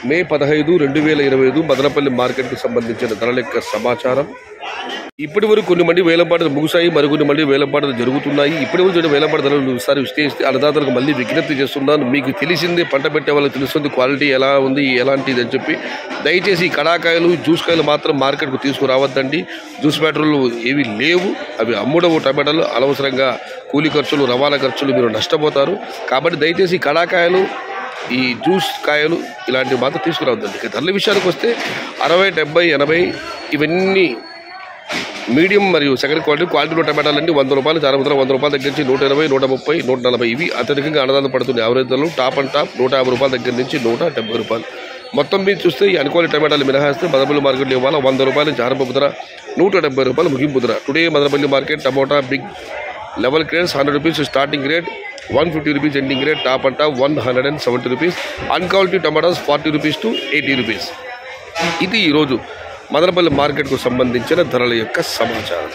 మే 15, 2025 మదనపల్లి మార్కెట్కు సంబంధించిన ధరల యొక్క సమాచారం. ఇప్పటి వరకు కొన్ని మంది వేలంపాటలు ముగిశాయి, మరికొన్ని మంది వేలంపాటలు జరుగుతున్నాయి. ఇప్పటి వరకు వేలంపాట ధరలు ఒకసారి విశ్లేషిస్తే అన్నదాతలకు మళ్ళీ విజ్ఞప్తి చేస్తున్నాను. మీకు తెలిసిందే, పంట పెట్టే వాళ్ళకి తెలుస్తుంది క్వాలిటీ ఎలా ఉంది, ఎలాంటిది అని చెప్పి. దయచేసి కడాకాయలు, జ్యూస్ కాయలు మాత్రం మార్కెట్కు తీసుకురావద్దండి. జ్యూస్ బ్యాటరీలు ఏవి లేవు, అవి అమ్ముడవు టమాటాలు. అనవసరంగా కూలీ ఖర్చులు, రవాణా ఖర్చులు మీరు నష్టపోతారు. కాబట్టి దయచేసి కడాకాయలు, ఈ జ్యూస్ కాయలు ఇలాంటివి మాత్రం తీసుకురావద్దండి. ఇక ధరల విషయానికి వస్తే 60, 70, 80 ఇవన్నీ మీడియం మరియు సెకండ్ క్వాలిటీలో టమాటాలన్నీ 100 రూపాయలు, చాలా 100 రూపాయల దగ్గర నుంచి 120, 130, 140 ఇవి అత్యధికంగా అన్నదానం పడుతుంది. యావరేజ్ ధరలు టాప్ అండ్ టాప్ 150 రూపాయల దగ్గర నుంచి 170 రూపాయలు. మొత్తం మీద చూస్తే ఈ అన్క్వాలిటీ టమాటాలు మినహాయిస్తే మదనపల్లి మార్కెట్లో ఇవాళ 100 రూపాయల నుంచి ఆరంభపు ధర, 170 రూపాయలు ముగింపు ధర. Today Madanapalle market tomato big level grades 100 rupees starting rate, 150 rupees ending rate, top and top 170 rupees. Unquality tomatoes 40 rupees to 80 rupees. ఇది ఈరోజు మదనపల్లి మార్కెట్కు సంబంధించిన ధరల యొక్క సమాచారం.